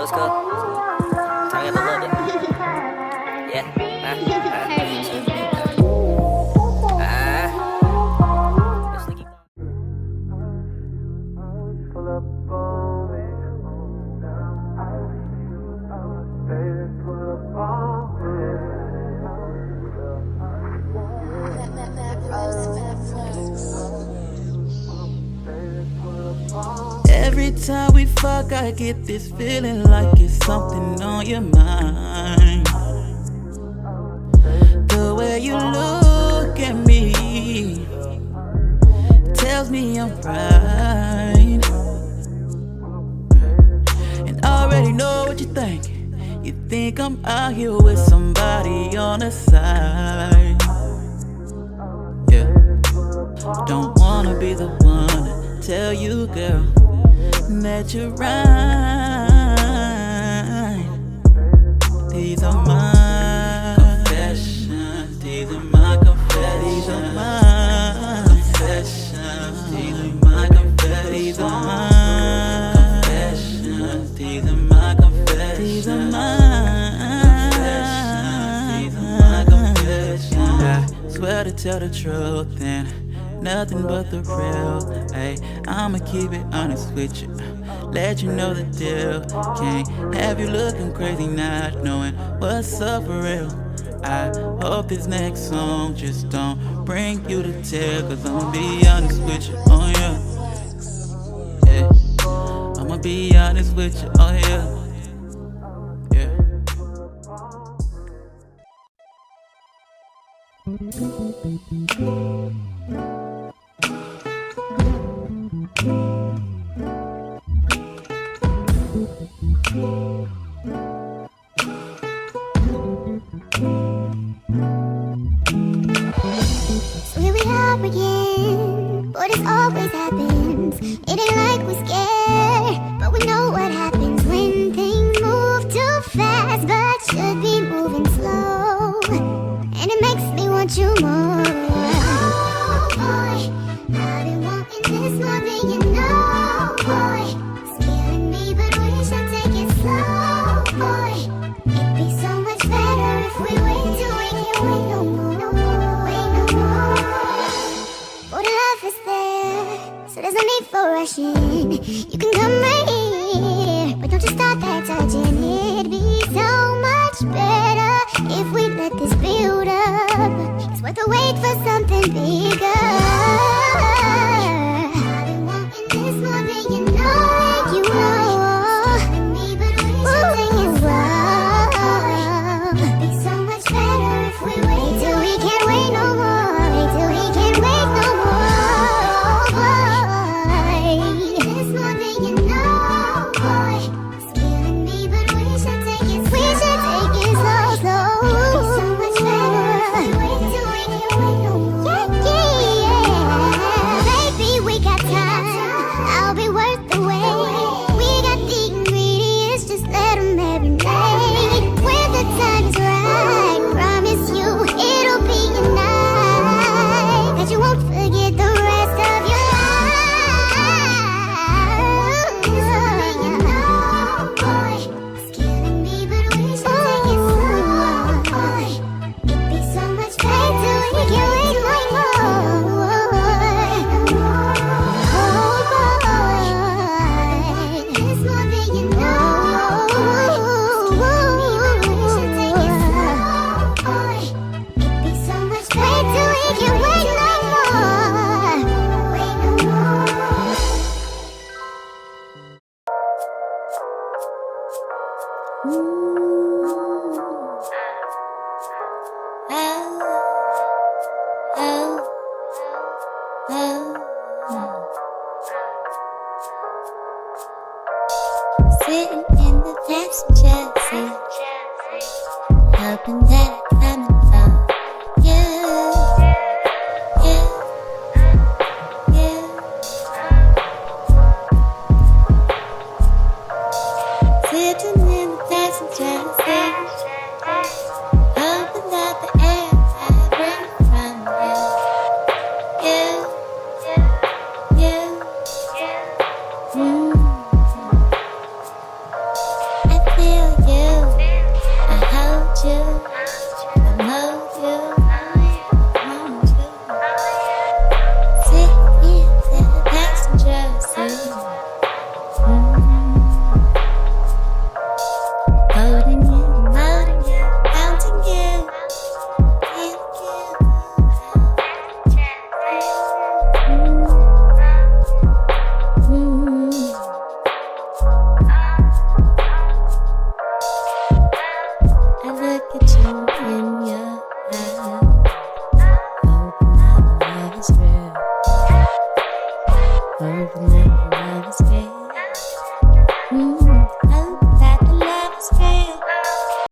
Rose Gold. Turn it up a little bit. Yeah. Every time we fuck, I get this feeling like it's something on your mind. The way you look at me tells me I'm right. And I already know what you're thinking. You think I'm out here with somebody on the side. Yeah. Don't wanna be the one to tell you, girl, that you're right. These are my confessions. These are my confessions. These are my confessions. These are my confessions. These are my confessions. These are my confessions. These are my confessions. These are my confessions. I swear to tell the truth and nothing but the real. Ay, I'ma keep it honest with you, let you know the deal. Can't have you looking crazy not knowing what's up for real. I hope this next song just don't bring you to tears, cause I'ma be honest with you, oh yeah. Yeah, I'ma be honest with you, oh yeah. So here we are again, but this always happens. It ain't like we're scared, but we know what happens when things move too fast, but should be moving slow. And it makes me want you more. Oh boy, I've been wanting this more than you know, boy. It's killing me, but we should take it slow, boy. It'd be so much better if we wait till we can't wait no more. So there's no need for rushing. You can come right here, but don't you start that touching. It'd be so much better if we let this build up. It's worth the wait for something bigger. I've been wanting this more than you know, like you know. Me, but we should take it slow. It'd be so much better if we wait till we can't wait no more. Wait till we can't wait no more. Sitting in the passenger seat, hoping that I